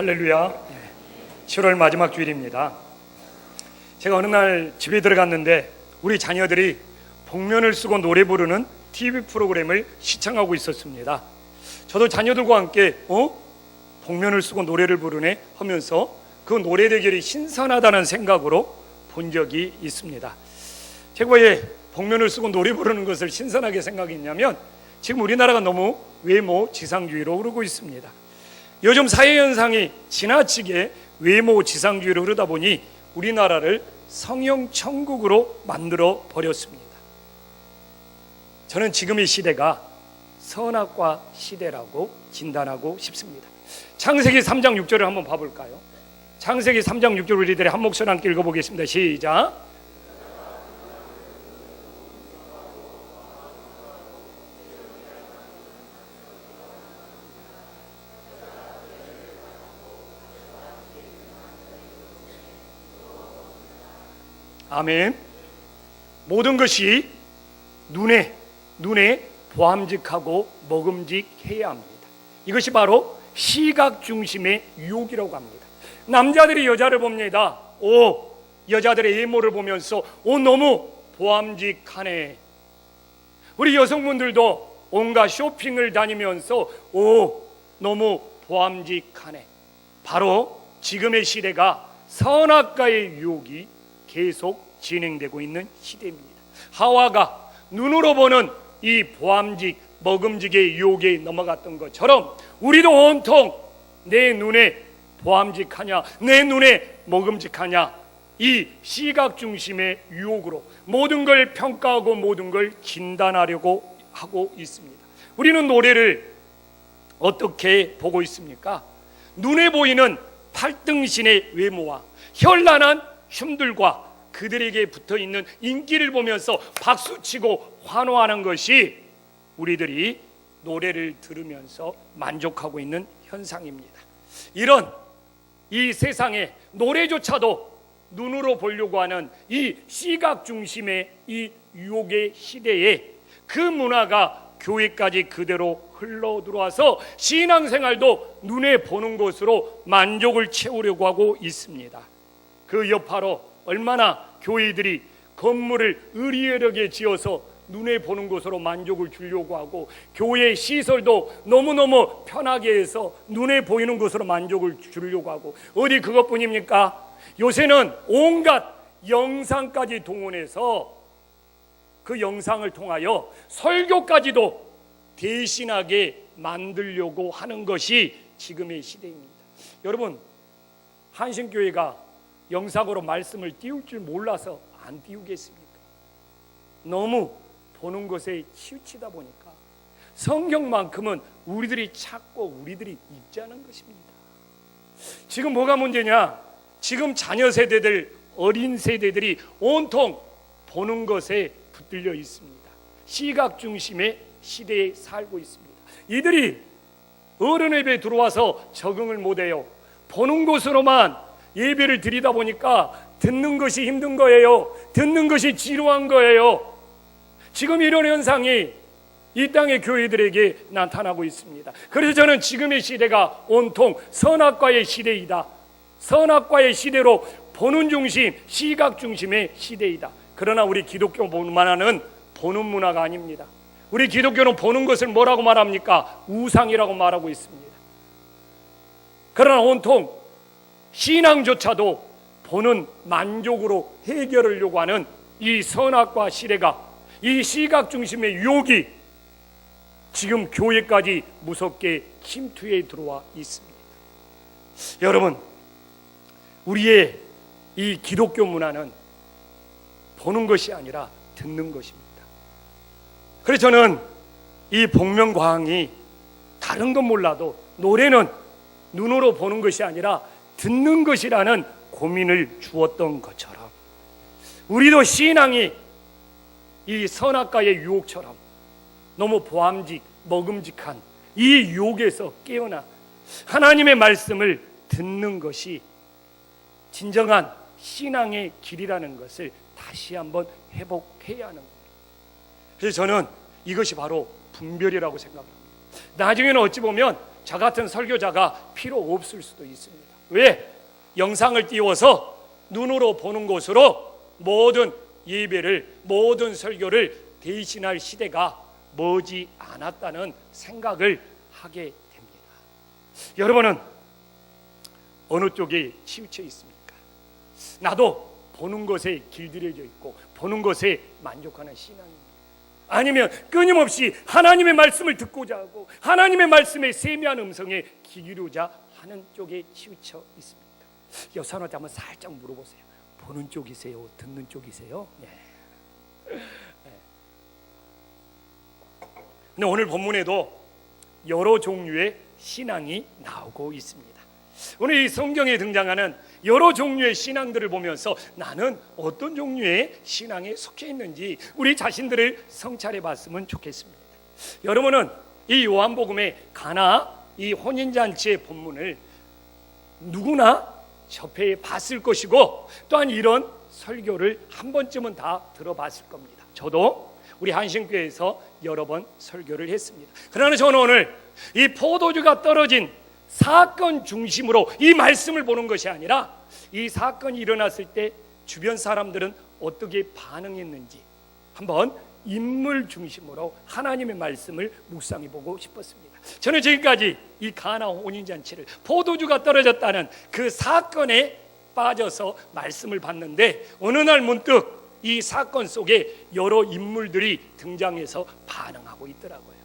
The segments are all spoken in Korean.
할렐루야. 7월 마지막 주일입니다. 제가 어느 날 집에 들어갔는데 우리 자녀들이 복면을 쓰고 노래 부르는 TV 프로그램을 시청하고 있었습니다. 저도 자녀들과 함께 복면을 쓰고 노래를 부르네 하면서 그 노래 대결이 신선하다는 생각으로 본 적이 있습니다. 제가 왜 복면을 쓰고 노래 부르는 것을 신선하게 생각했냐면 지금 우리나라가 너무 외모 지상주의로 흐르고 있습니다. 요즘 사회 현상이 지나치게 외모 지상주의로 흐르다 보니 우리나라를 성형 천국으로 만들어 버렸습니다. 저는 지금의 시대가 선악과 시대라고 진단하고 싶습니다. 창세기 3장 6절을 한번 봐볼까요? 창세기 3장 6절 우리들이 한 목소리 함께 읽어보겠습니다. 시작. 아멘. 모든 것이 눈에 보암직하고 먹음직해야 합니다. 이것이 바로 시각 중심의 유혹이라고 합니다. 남자들이 여자를 봅니다. 여자들의 외모를 보면서 너무 보암직하네. 우리 여성분들도 온갖 쇼핑을 다니면서 너무 보암직하네. 바로 지금의 시대가 선악과의 유혹이 계속 진행되고 있는 시대입니다. 하와가 눈으로 보는 이 보암직, 먹음직의 유혹에 넘어갔던 것처럼 우리도 온통 내 눈에 보암직하냐, 내 눈에 먹음직하냐, 이 시각 중심의 유혹으로 모든 걸 평가하고 모든 걸 진단하려고 하고 있습니다. 우리는 노래를 어떻게 보고 있습니까? 눈에 보이는 팔등신의 외모와 현란한 춤들과 그들에게 붙어있는 인기를 보면서 박수치고 환호하는 것이 우리들이 노래를 들으면서 만족하고 있는 현상입니다. 이런 이 세상에 노래조차도 눈으로 보려고 하는 이 시각 중심의 이 유혹의 시대에 그 문화가 교회까지 그대로 흘러 들어와서 신앙생활도 눈에 보는 것으로 만족을 채우려고 하고 있습니다. 그 여파로 얼마나 교회들이 건물을 의리여하게 지어서 눈에 보는 것으로 만족을 주려고 하고 교회 시설도 너무너무 편하게 해서 눈에 보이는 것으로 만족을 주려고 하고 어디 그것뿐입니까? 요새는 온갖 영상까지 동원해서 그 영상을 통하여 설교까지도 대신하게 만들려고 하는 것이 지금의 시대입니다. 여러분, 한신교회가 영상으로 말씀을 띄울 줄 몰라서 안 띄우겠습니까? 너무 보는 것에 치우치다 보니까 성경만큼은 우리들이 찾고 우리들이 읽자는 것입니다. 지금 뭐가 문제냐? 지금 자녀 세대들, 어린 세대들이 온통 보는 것에 붙들려 있습니다. 시각 중심의 시대에 살고 있습니다. 이들이 어른 예배에 들어와서 적응을 못해요. 보는 것으로만 예배를 드리다 보니까 듣는 것이 힘든 거예요. 듣는 것이 지루한 거예요. 지금 이런 현상이 이 땅의 교회들에게 나타나고 있습니다. 그래서 저는 지금의 시대가 온통 선악과의 시대이다. 선악과의 시대로 보는 중심, 시각 중심의 시대이다. 그러나 우리 기독교 문화는 보는 문화가 아닙니다. 우리 기독교는 보는 것을 뭐라고 말합니까? 우상이라고 말하고 있습니다. 그러나 온통 신앙조차도 보는 만족으로 해결하려고 하는 이 선악과 시대가, 이 시각 중심의 유혹이 지금 교회까지 무섭게 침투해 들어와 있습니다. 여러분, 우리의 이 기독교 문화는 보는 것이 아니라 듣는 것입니다. 그래서 저는 이 복면가왕이 다른 건 몰라도 노래는 눈으로 보는 것이 아니라 듣는 것이라는 고민을 주었던 것처럼 우리도 신앙이 이 선악과의 유혹처럼 너무 보암직, 먹음직한 이 유혹에서 깨어나 하나님의 말씀을 듣는 것이 진정한 신앙의 길이라는 것을 다시 한번 회복해야 하는 겁니다. 그래서 저는 이것이 바로 분별이라고 생각합니다. 나중에는 어찌 보면 저 같은 설교자가 필요 없을 수도 있습니다. 왜? 영상을 띄워서 눈으로 보는 것으로 모든 예배를, 모든 설교를 대신할 시대가 머지 않았다는 생각을 하게 됩니다. 여러분은 어느 쪽에 치우쳐 있습니까? 나도 보는 것에 길들여져 있고 보는 것에 만족하는 신앙입니다. 아니면 끊임없이 하나님의 말씀을 듣고자 하고 하나님의 말씀의 세미한 음성에 귀 기울이자 하는 쪽에 치우쳐 있습니까? 여사님한테 한번 살짝 물어보세요. 보는 쪽이세요? 듣는 쪽이세요? 근데 오늘 본문에도 여러 종류의 신앙이 나오고 있습니다. 오늘 이 성경에 등장하는 여러 종류의 신앙들을 보면서 나는 어떤 종류의 신앙에 속해 있는지 우리 자신들을 성찰해 봤으면 좋겠습니다. 여러분은 이 요한복음의 가나 이 혼인잔치의 본문을 누구나 접해 봤을 것이고 또한 이런 설교를 한 번쯤은 다 들어봤을 겁니다. 저도 우리 한신교회에서 여러 번 설교를 했습니다. 그러나 저는 오늘 이 포도주가 떨어진 사건 중심으로 이 말씀을 보는 것이 아니라 이 사건이 일어났을 때 주변 사람들은 어떻게 반응했는지 한번 인물 중심으로 하나님의 말씀을 묵상해 보고 싶었습니다. 저는 지금까지 이 가나 혼인잔치를 포도주가 떨어졌다는 그 사건에 빠져서 말씀을 봤는데 어느 날 문득 이 사건 속에 여러 인물들이 등장해서 반응하고 있더라고요.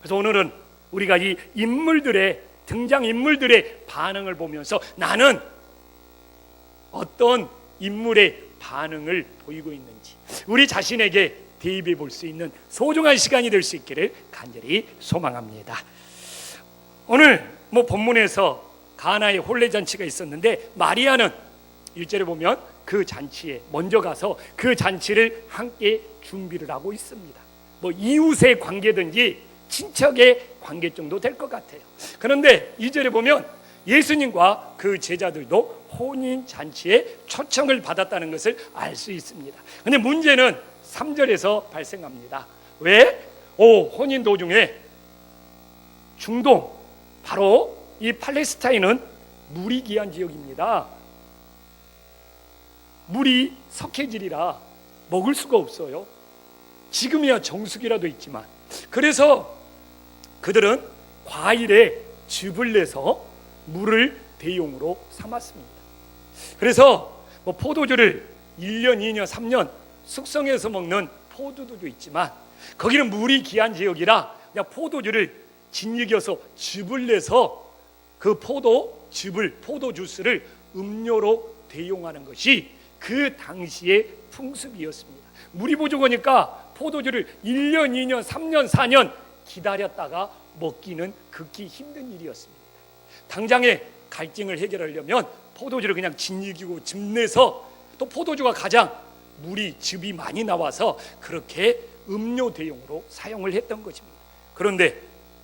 그래서 오늘은 우리가 이 인물들의 등장인물들의 반응을 보면서 나는 어떤 인물의 반응을 보이고 있는지 우리 자신에게 대입해 볼 수 있는 소중한 시간이 될 수 있기를 간절히 소망합니다. 오늘 본문에서 가나의 혼례잔치가 있었는데 마리아는 1절에 보면 그 잔치에 먼저 가서 그 잔치를 함께 준비를 하고 있습니다. 이웃의 관계든지 친척의 관계 정도 될 것 같아요. 그런데 2절에 보면 예수님과 그 제자들도 혼인잔치에 초청을 받았다는 것을 알 수 있습니다. 그런데 문제는 3절에서 발생합니다. 왜? 혼인 도중에 중동, 바로 이 팔레스타인은 물이 귀한 지역입니다. 물이 석회질이라 먹을 수가 없어요. 지금이야 정수기라도 있지만. 그래서 그들은 과일에 즙을 내서 물을 대용으로 삼았습니다. 그래서 포도주를 1년, 2년, 3년 숙성해서 먹는 포도주도 있지만 거기는 물이 귀한 지역이라 그냥 포도주를 짓이겨서 즙을 내서 그 포도즙을, 포도주스를 음료로 대용하는 것이 그 당시의 풍습이었습니다. 물이 부족하니까 포도주를 1년, 2년, 3년, 4년 기다렸다가 먹기는 극히 힘든 일이었습니다. 당장의 갈증을 해결하려면 포도주를 그냥 짓이기고 즙 내서 또 포도주가 가장 물이 즙이 많이 나와서 그렇게 음료 대용으로 사용을 했던 것입니다. 그런데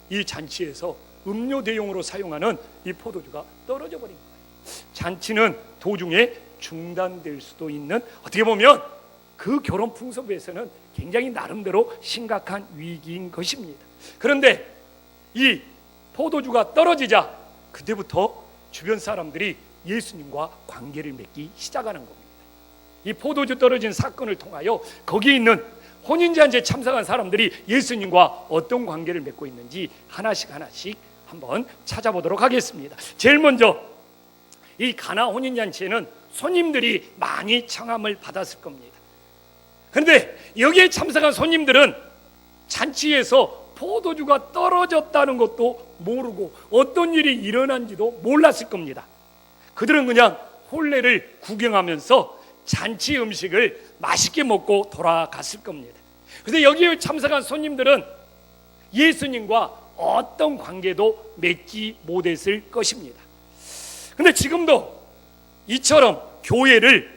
이 잔치에서 음료 대용으로 사용하는 이 포도주가 떨어져 버린 거예요. 잔치는 도중에 중단될 수도 있는, 어떻게 보면 그 결혼 풍습에서는 굉장히 나름대로 심각한 위기인 것입니다. 그런데 이 포도주가 떨어지자 그때부터 주변 사람들이 예수님과 관계를 맺기 시작하는 겁니다. 이 포도주 떨어진 사건을 통하여 거기 있는 혼인잔치에 참석한 사람들이 예수님과 어떤 관계를 맺고 있는지 하나씩 한번 찾아보도록 하겠습니다. 제일 먼저 이 가나 혼인잔치에는 손님들이 많이 청함을 받았을 겁니다. 그런데 여기에 참석한 손님들은 잔치에서 포도주가 떨어졌다는 것도 모르고 어떤 일이 일어난지도 몰랐을 겁니다. 그들은 그냥 혼례를 구경하면서 잔치 음식을 맛있게 먹고 돌아갔을 겁니다. 그런데 여기에 참석한 손님들은 예수님과 어떤 관계도 맺지 못했을 것입니다. 그런데 지금도 이처럼 교회를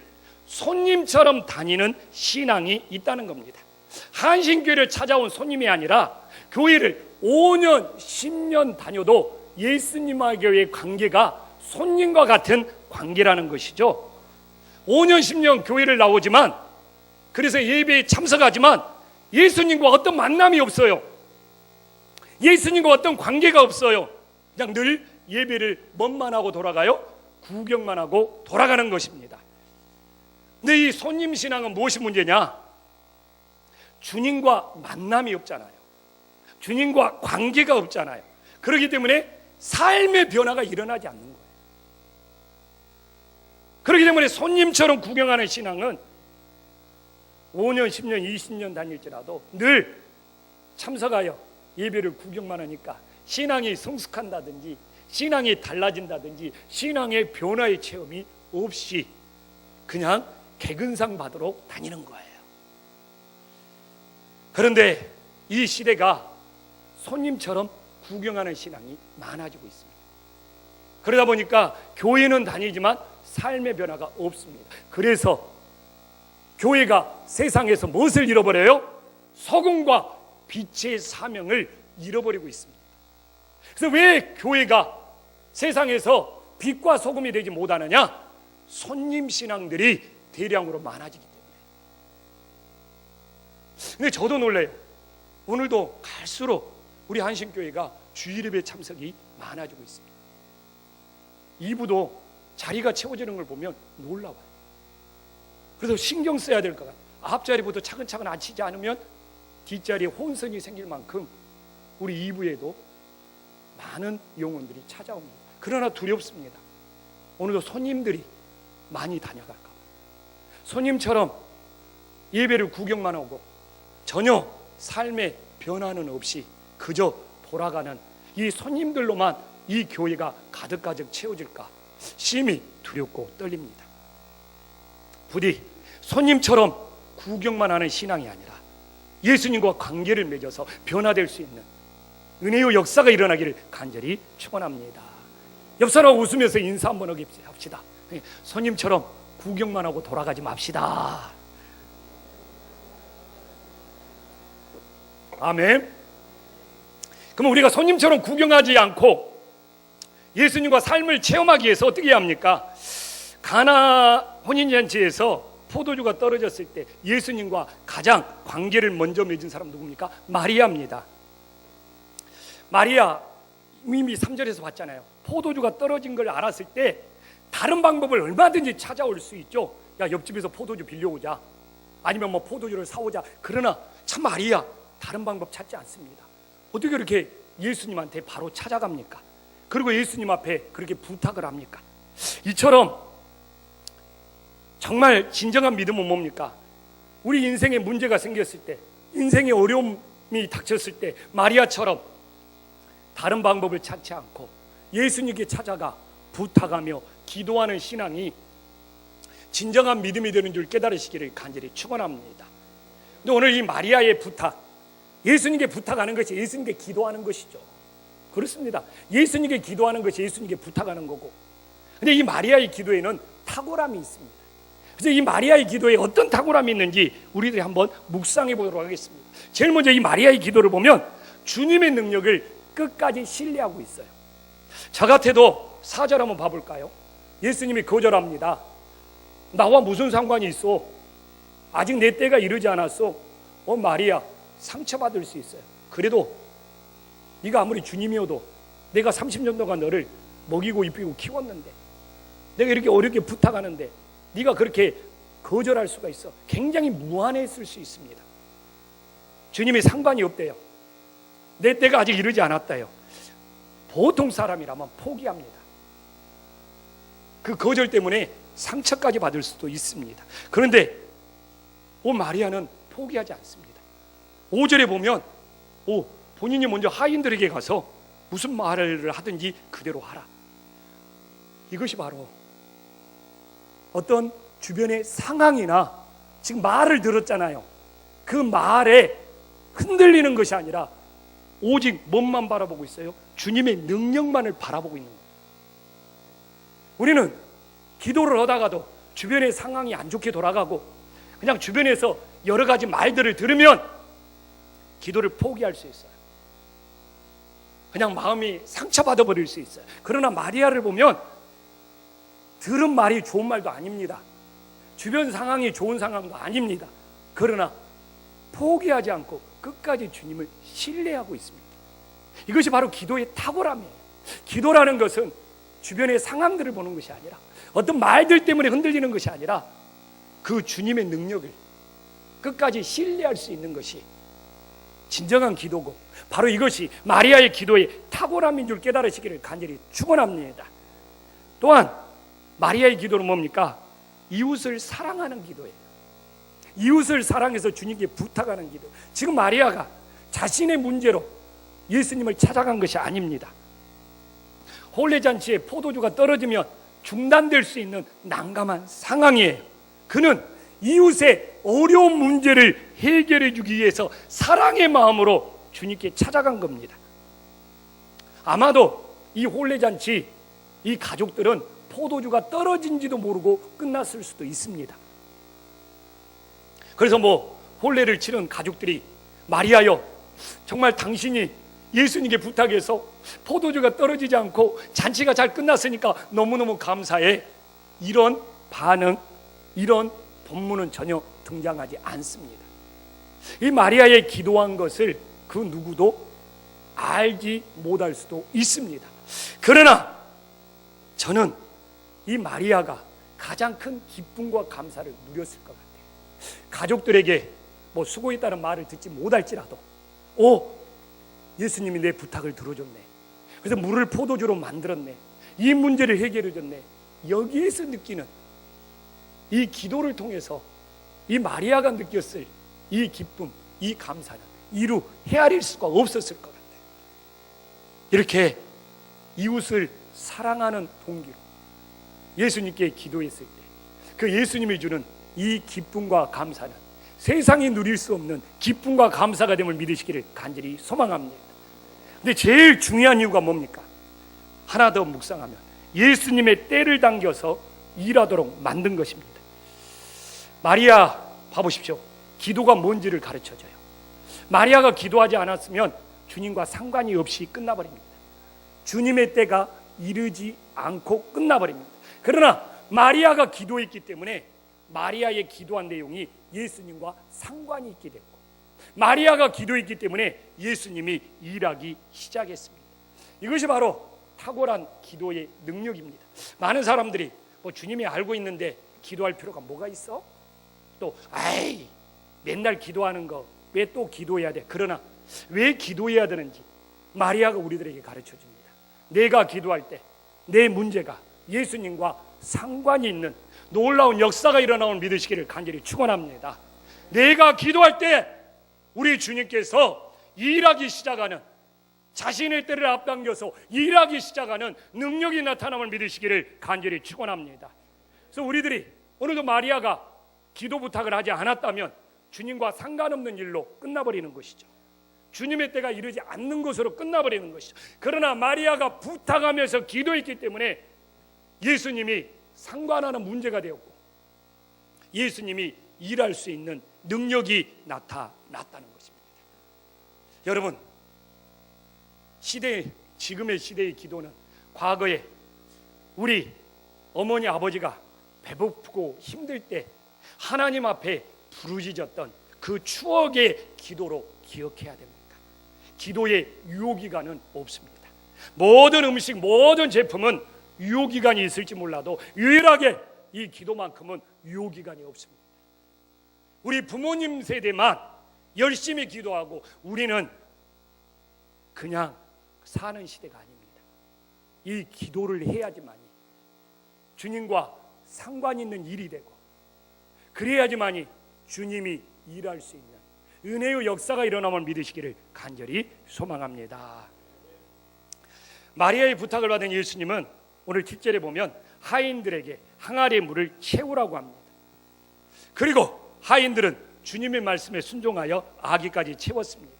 손님처럼 다니는 신앙이 있다는 겁니다. 한신교회를 찾아온 손님이 아니라 교회를 5년, 10년 다녀도 예수님과의 관계가 손님과 같은 관계라는 것이죠. 5년, 10년 교회를 나오지만, 그래서 예배에 참석하지만 예수님과 어떤 만남이 없어요. 예수님과 어떤 관계가 없어요. 그냥 늘 예배를 뭔만 하고 돌아가요? 구경만 하고 돌아가는 것입니다. 근데 이 손님 신앙은 무엇이 문제냐? 주님과 만남이 없잖아요. 주님과 관계가 없잖아요. 그렇기 때문에 삶의 변화가 일어나지 않는 거예요. 그렇기 때문에 손님처럼 구경하는 신앙은 5년, 10년, 20년 다닐지라도 늘 참석하여 예배를 구경만 하니까 신앙이 성숙한다든지 신앙이 달라진다든지 신앙의 변화의 체험이 없이 그냥 개근상 받으러 다니는 거예요. 그런데 이 시대가 손님처럼 구경하는 신앙이 많아지고 있습니다. 그러다 보니까 교회는 다니지만 삶의 변화가 없습니다. 그래서 교회가 세상에서 무엇을 잃어버려요? 소금과 빛의 사명을 잃어버리고 있습니다. 그래서 왜 교회가 세상에서 빛과 소금이 되지 못하느냐? 손님 신앙들이 대량으로 많아지기 때문에. 근데 저도 놀라요. 오늘도 갈수록 우리 한신교회가 주일예배 참석이 많아지고 있습니다. 2부도 자리가 채워지는 걸 보면 놀라워요. 그래서 신경 써야 될 것 같아요. 앞자리부터 차근차근 앉히지 않으면 뒷자리에 혼선이 생길 만큼 우리 2부에도 많은 영혼들이 찾아옵니다. 그러나 두렵습니다. 오늘도 손님들이 많이 다녀갈까 봐. 손님처럼 예배를 구경만 하고 전혀 삶의 변화는 없이 그저 돌아가는 이 손님들로만 이 교회가 가득가득 채워질까 심히 두렵고 떨립니다. 부디 손님처럼 구경만 하는 신앙이 아니라 예수님과 관계를 맺어서 변화될 수 있는 은혜의 역사가 일어나기를 간절히 축원합니다. 옆 사람 웃으면서 인사 한번 합시다. 손님처럼 구경만 하고 돌아가지 맙시다. 아멘. 그럼 우리가 손님처럼 구경하지 않고 예수님과 삶을 체험하기 위해서 어떻게 해야 합니까? 가나 혼인잔치에서 포도주가 떨어졌을 때 예수님과 가장 관계를 먼저 맺은 사람 누굽니까? 마리아입니다. 마리아 이미 3절에서 봤잖아요. 포도주가 떨어진 걸 알았을 때 다른 방법을 얼마든지 찾아올 수 있죠. 야, 옆집에서 포도주 빌려오자, 아니면 뭐 포도주를 사오자. 그러나 참 마리아 다른 방법 찾지 않습니다. 어떻게 그렇게 예수님한테 바로 찾아갑니까? 그리고 예수님 앞에 그렇게 부탁을 합니까? 이처럼 정말 진정한 믿음은 뭡니까? 우리 인생에 문제가 생겼을 때, 인생에 어려움이 닥쳤을 때 마리아처럼 다른 방법을 찾지 않고 예수님께 찾아가 부탁하며 기도하는 신앙이 진정한 믿음이 되는 줄 깨달으시기를 간절히 축원합니다. 근데 오늘 이 마리아의 부탁, 예수님께 부탁하는 것이 예수님께 기도하는 것이죠. 그렇습니다. 예수님께 기도하는 것이 예수님께 부탁하는 거고. 근데 이 마리아의 기도에는 탁월함이 있습니다. 그래서 이 마리아의 기도에 어떤 탁월함이 있는지 우리들이 한번 묵상해 보도록 하겠습니다. 제일 먼저 이 마리아의 기도를 보면 주님의 능력을 끝까지 신뢰하고 있어요. 저 같아도 4절 한번 봐볼까요? 예수님이 거절합니다. 나와 무슨 상관이 있어? 아직 내 때가 이르지 않았어. 마리아, 상처받을 수 있어요. 그래도 네가 아무리 주님이어도 내가 30년 동안 너를 먹이고 입히고 키웠는데, 내가 이렇게 어렵게 부탁하는데 네가 그렇게 거절할 수가 있어. 굉장히 무안했을 수 있습니다. 주님이 상관이 없대요. 내 때가 아직 이르지 않았다요. 보통 사람이라면 포기합니다. 그 거절 때문에 상처까지 받을 수도 있습니다. 그런데 마리아는 포기하지 않습니다. 5절에 보면 본인이 먼저 하인들에게 가서 무슨 말을 하든지 그대로 하라. 이것이 바로 어떤 주변의 상황이나 지금 말을 들었잖아요. 그 말에 흔들리는 것이 아니라 오직 뭔만 바라보고 있어요? 주님의 능력만을 바라보고 있는 거예요. 우리는 기도를 하다가도 주변의 상황이 안 좋게 돌아가고 그냥 주변에서 여러 가지 말들을 들으면 기도를 포기할 수 있어요. 그냥 마음이 상처받아 버릴 수 있어요. 그러나 마리아를 보면 들은 말이 좋은 말도 아닙니다. 주변 상황이 좋은 상황도 아닙니다. 그러나 포기하지 않고 끝까지 주님을 신뢰하고 있습니다. 이것이 바로 기도의 탁월함이에요. 기도라는 것은 주변의 상황들을 보는 것이 아니라, 어떤 말들 때문에 흔들리는 것이 아니라 그 주님의 능력을 끝까지 신뢰할 수 있는 것이 진정한 기도고, 바로 이것이 마리아의 기도의 탁월함인 줄 깨달으시기를 간절히 축원합니다. 또한 마리아의 기도는 뭡니까? 이웃을 사랑하는 기도예요. 이웃을 사랑해서 주님께 부탁하는 기도. 지금 마리아가 자신의 문제로 예수님을 찾아간 것이 아닙니다. 혼례잔치에 포도주가 떨어지면 중단될 수 있는 난감한 상황이에요. 그는 이웃의 어려운 문제를 해결해 주기 위해서 사랑의 마음으로 주님께 찾아간 겁니다. 아마도 이 혼례잔치, 이 가족들은 포도주가 떨어진지도 모르고 끝났을 수도 있습니다. 그래서 혼례를 치른 가족들이, 마리아여, 정말 당신이 예수님께 부탁해서 포도주가 떨어지지 않고 잔치가 잘 끝났으니까 너무너무 감사해, 이런 반응, 이런 본문은 전혀 등장하지 않습니다. 이 마리아의 기도한 것을 그 누구도 알지 못할 수도 있습니다. 그러나 저는 이 마리아가 가장 큰 기쁨과 감사를 누렸을 것 같아요. 가족들에게 수고했다는 말을 듣지 못할지라도, 예수님이 내 부탁을 들어줬네, 그래서 물을 포도주로 만들었네, 이 문제를 해결해 줬네, 여기에서 느끼는 이 기도를 통해서 이 마리아가 느꼈을 이 기쁨, 이 감사는 이루 헤아릴 수가 없었을 것 같아요. 이렇게 이웃을 사랑하는 동기로 예수님께 기도했을 때 그 예수님이 주는 이 기쁨과 감사는 세상이 누릴 수 없는 기쁨과 감사가 됨을 믿으시기를 간절히 소망합니다. 근데 제일 중요한 이유가 뭡니까? 하나 더 묵상하면 예수님의 때를 당겨서 일하도록 만든 것입니다. 마리아 봐보십시오. 기도가 뭔지를 가르쳐줘요. 마리아가 기도하지 않았으면 주님과 상관이 없이 끝나버립니다. 주님의 때가 이르지 않고 끝나버립니다. 그러나 마리아가 기도했기 때문에 마리아의 기도한 내용이 예수님과 상관이 있게 됐고, 마리아가 기도했기 때문에 예수님이 일하기 시작했습니다. 이것이 바로 탁월한 기도의 능력입니다. 많은 사람들이 주님이 알고 있는데 기도할 필요가 뭐가 있어? 또 맨날 기도하는 거 왜 또 기도해야 돼? 그러나 왜 기도해야 되는지 마리아가 우리들에게 가르쳐 줍니다. 내가 기도할 때 내 문제가 예수님과 상관이 있는 놀라운 역사가 일어나올 믿으시기를 간절히 축원합니다. 내가 기도할 때 우리 주님께서 일하기 시작하는, 자신의 때를 앞당겨서 일하기 시작하는 능력이 나타남을 믿으시기를 간절히 축원합니다. 그래서 우리들이 오늘도 마리아가 기도 부탁을 하지 않았다면 주님과 상관없는 일로 끝나버리는 것이죠. 주님의 때가 이르지 않는 것으로 끝나버리는 것이죠. 그러나 마리아가 부탁하면서 기도했기 때문에 예수님이 상관하는 문제가 되었고 예수님이 일할 수 있는 능력이 나타났다는 것입니다. 여러분, 지금의 시대의 기도는 과거에 우리 어머니 아버지가 배고프고 힘들 때 하나님 앞에 부르짖었던 그 추억의 기도로 기억해야 됩니다. 기도의 유효기간은 없습니다. 모든 음식, 모든 제품은 유효기간이 있을지 몰라도 유일하게 이 기도만큼은 유효기간이 없습니다. 우리 부모님 세대만 열심히 기도하고 우리는 그냥 사는 시대가 아닙니다. 이 기도를 해야지만이 주님과 상관 있는 일이 되고, 그래야지만이 주님이 일할 수 있는 은혜의 역사가 일어남을 믿으시기를 간절히 소망합니다. 마리아의 부탁을 받은 예수님은 오늘 7절에 보면 하인들에게 항아리의 물을 채우라고 합니다. 그리고 하인들은 주님의 말씀에 순종하여 아기까지 채웠습니다.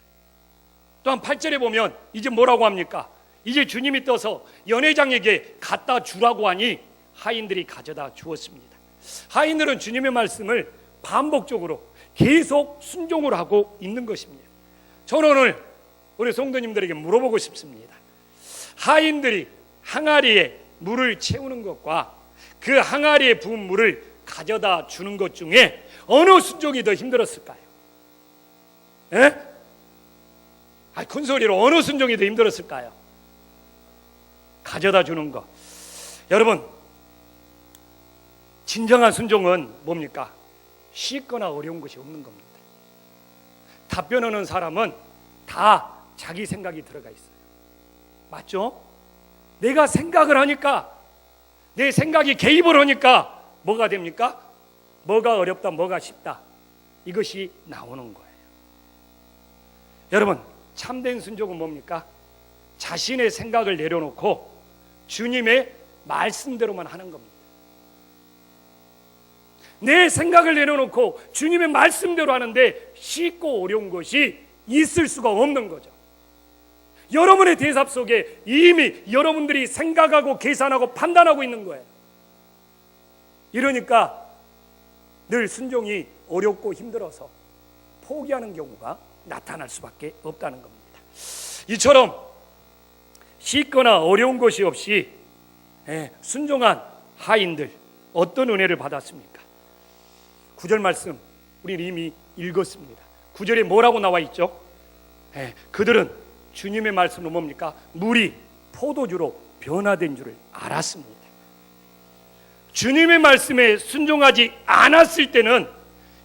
또한 8절에 보면 이제 뭐라고 합니까? 이제 주님이 떠서 연회장에게 갖다 주라고 하니 하인들이 가져다 주었습니다. 하인들은 주님의 말씀을 반복적으로 계속 순종을 하고 있는 것입니다. 저는 오늘 우리 성도님들에게 물어보고 싶습니다. 하인들이 항아리에 물을 채우는 것과 그 항아리에 부은 물을 가져다 주는 것 중에 어느 순종이 더 힘들었을까요? 큰 소리로 어느 순종이 더 힘들었을까요? 가져다 주는 것. 여러분, 진정한 순종은 뭡니까? 쉽거나 어려운 것이 없는 겁니다. 답변하는 사람은 다 자기 생각이 들어가 있어요. 맞죠? 내가 생각을 하니까, 내 생각이 개입을 하니까 뭐가 됩니까? 뭐가 어렵다, 뭐가 쉽다, 이것이 나오는 거예요. 여러분, 참된 순종은 뭡니까? 자신의 생각을 내려놓고 주님의 말씀대로만 하는 겁니다. 내 생각을 내려놓고 주님의 말씀대로 하는데 쉽고 어려운 것이 있을 수가 없는 거죠. 여러분의 대삽 속에 이미 여러분들이 생각하고 계산하고 판단하고 있는 거예요. 이러니까 늘 순종이 어렵고 힘들어서 포기하는 경우가 나타날 수밖에 없다는 겁니다. 이처럼 쉽거나 어려운 것이 없이 순종한 하인들, 어떤 은혜를 받았습니까? 9절 말씀 우리는 이미 읽었습니다. 9절에 뭐라고 나와 있죠? 그들은 주님의 말씀은 뭡니까? 물이 포도주로 변화된 줄을 알았습니다. 주님의 말씀에 순종하지 않았을 때는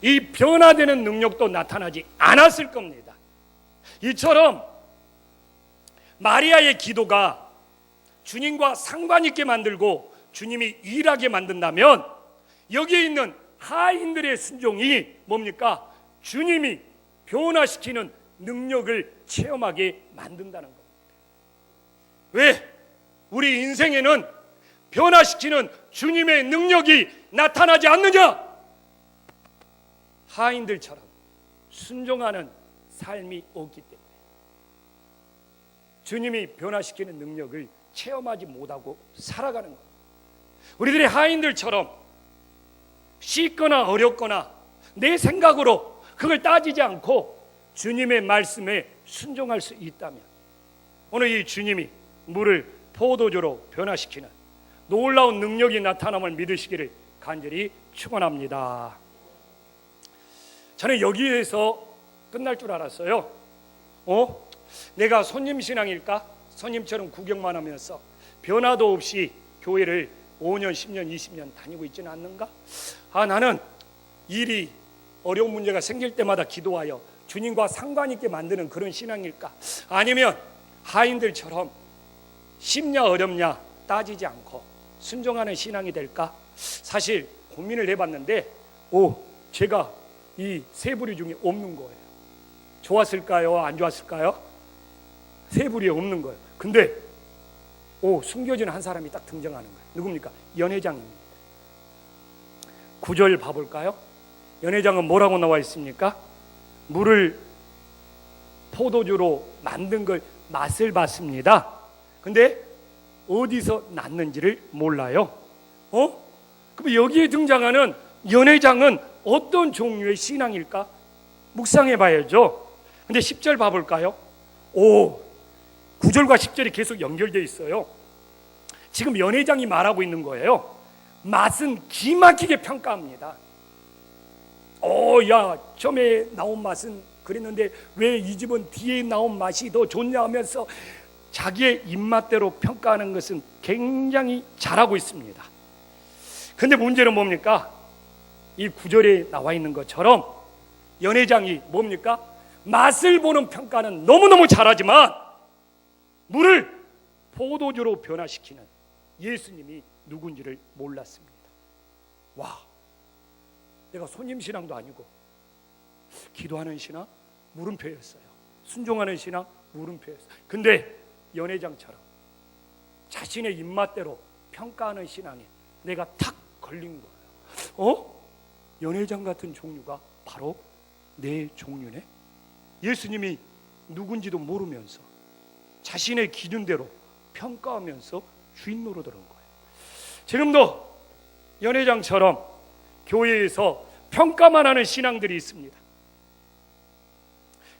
이 변화되는 능력도 나타나지 않았을 겁니다. 이처럼 마리아의 기도가 주님과 상관 있게 만들고 주님이 일하게 만든다면, 여기에 있는 하인들의 순종이 뭡니까? 주님이 변화시키는 능력을 체험하게 만든다는 겁니다. 왜? 우리 인생에는 변화시키는 주님의 능력이 나타나지 않느냐? 하인들처럼 순종하는 삶이 없기 때문에 주님이 변화시키는 능력을 체험하지 못하고 살아가는 겁니다. 우리들의 하인들처럼 쉽거나 어렵거나 내 생각으로 그걸 따지지 않고 주님의 말씀에 순종할 수 있다면, 오늘 이 주님이 물을 포도주로 변화시키는 놀라운 능력이 나타남을 믿으시기를 간절히 축원합니다. 저는 여기에서 끝날 줄 알았어요. 내가 손님신앙일까? 손님처럼 구경만 하면서 변화도 없이 교회를 5년, 10년, 20년 다니고 있지는 않는가? 나는 일이 어려운 문제가 생길 때마다 기도하여 주님과 상관 있게 만드는 그런 신앙일까? 아니면 하인들처럼 쉽냐 어렵냐 따지지 않고 순종하는 신앙이 될까? 사실 고민을 해봤는데 제가 이 세 부류 중에 없는 거예요. 좋았을까요? 안 좋았을까요? 세 부류에 없는 거예요. 근데 숨겨진 한 사람이 딱 등장하는 거예요. 누굽니까? 연회장입니다. 9절 봐볼까요? 연회장은 뭐라고 나와 있습니까? 물을 포도주로 만든 걸 맛을 봤습니다. 근데 어디서 났는지를 몰라요. 그럼 여기에 등장하는 연회장은 어떤 종류의 신앙일까? 묵상해 봐야죠. 근데 10절 봐볼까요? 9절과 10절이 계속 연결되어 있어요. 지금 연회장이 말하고 있는 거예요. 맛은 기막히게 평가합니다. 야, 처음에 나온 맛은 그랬는데 왜 이 집은 뒤에 나온 맛이 더 좋냐 하면서 자기의 입맛대로 평가하는 것은 굉장히 잘하고 있습니다. 근데 문제는 뭡니까? 이 9절에 나와 있는 것처럼 연회장이 뭡니까? 맛을 보는 평가는 너무너무 잘하지만 물을 포도주로 변화시키는 예수님이 누군지를 몰랐습니다. 와, 내가 손님신앙도 아니고 기도하는 신앙 물음표였어요. 순종하는 신앙 물음표였어요. 근데 연회장처럼 자신의 입맛대로 평가하는 신앙에 내가 탁 걸린 거예요. 연회장 같은 종류가 바로 내 종류네? 예수님이 누군지도 모르면서 자신의 기준대로 평가하면서 주인 노릇을 한 거예요. 지금도 연회장처럼 교회에서 평가만 하는 신앙들이 있습니다.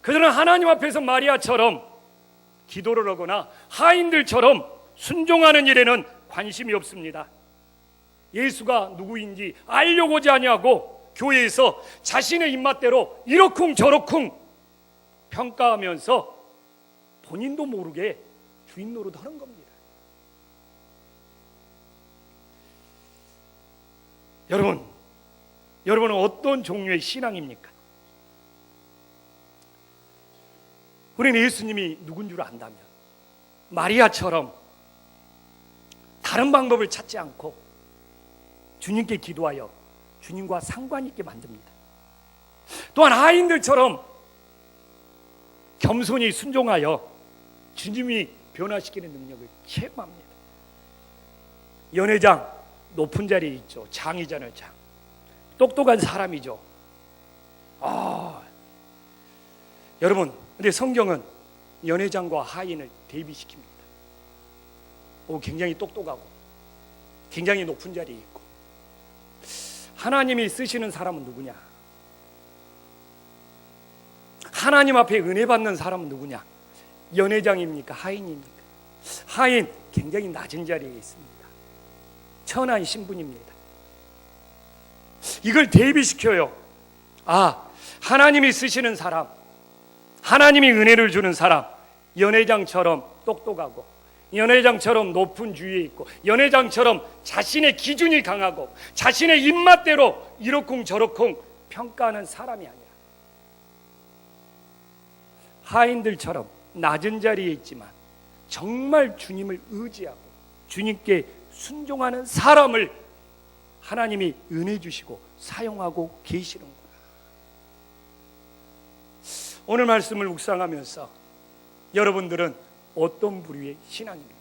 그들은 하나님 앞에서 마리아처럼 기도를 하거나 하인들처럼 순종하는 일에는 관심이 없습니다. 예수가 누구인지 알려고 하지 아니하고 교회에서 자신의 입맛대로 이러쿵 저러쿵 평가하면서 본인도 모르게 주인 노릇 하는 겁니다. 여러분은 어떤 종류의 신앙입니까? 우리는 예수님이 누군 줄 안다면 마리아처럼 다른 방법을 찾지 않고 주님께 기도하여 주님과 상관 있게 만듭니다. 또한 하인들처럼 겸손히 순종하여 주님이 변화시키는 능력을 체험합니다. 연회장 높은 자리에 있죠. 장이잖아요. 장. 똑똑한 사람이죠. 여러분, 근데 성경은 연회장과 하인을 대비시킵니다. 굉장히 똑똑하고 굉장히 높은 자리에 있고, 하나님이 쓰시는 사람은 누구냐? 하나님 앞에 은혜 받는 사람은 누구냐? 연회장입니까? 하인입니까? 하인, 굉장히 낮은 자리에 있습니다. 천한 신분입니다. 이걸 대비시켜요. 하나님이 쓰시는 사람, 하나님이 은혜를 주는 사람, 연회장처럼 똑똑하고 연회장처럼 높은 주위에 있고 연회장처럼 자신의 기준이 강하고 자신의 입맛대로 이러쿵 저러쿵 평가하는 사람이 아니라 하인들처럼 낮은 자리에 있지만 정말 주님을 의지하고 주님께 순종하는 사람을 하나님이 은혜 주시고 사용하고 계시는구나. 오늘 말씀을 묵상하면서 여러분들은 어떤 부류의 신앙입니까?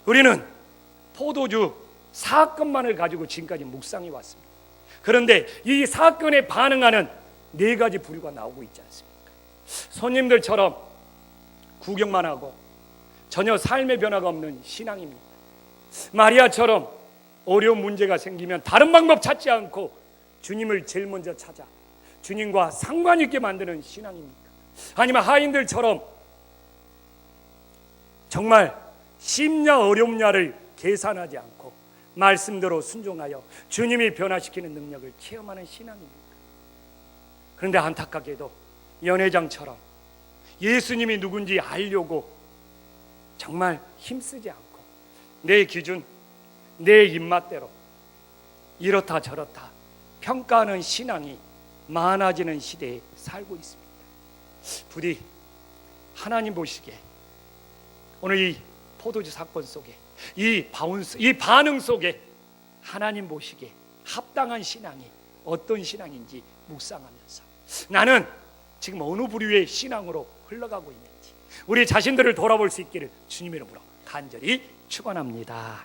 우리는 포도주 사건만을 가지고 지금까지 묵상해 왔습니다. 그런데 이 사건에 반응하는 4가지 부류가 나오고 있지 않습니까? 손님들처럼 구경만 하고 전혀 삶의 변화가 없는 신앙입니다. 마리아처럼 어려운 문제가 생기면 다른 방법 찾지 않고 주님을 제일 먼저 찾아 주님과 상관 있게 만드는 신앙입니까? 아니면 하인들처럼 정말 쉽냐 어렵냐를 계산하지 않고 말씀대로 순종하여 주님이 변화시키는 능력을 체험하는 신앙입니까? 그런데 안타깝게도 연회장처럼 예수님이 누군지 알려고 정말 힘쓰지 않고 내 기준, 내 입맛대로 이렇다 저렇다 평가하는 신앙이 많아지는 시대에 살고 있습니다. 부디 하나님 보시기에 오늘 이 포도주 사건 속에 이 반응 속에 하나님 보시기에 합당한 신앙이 어떤 신앙인지 묵상하면서 나는 지금 어느 부류의 신앙으로 흘러가고 있는지 우리 자신들을 돌아볼 수 있기를 주님의 이름으로 간절히 축원합니다.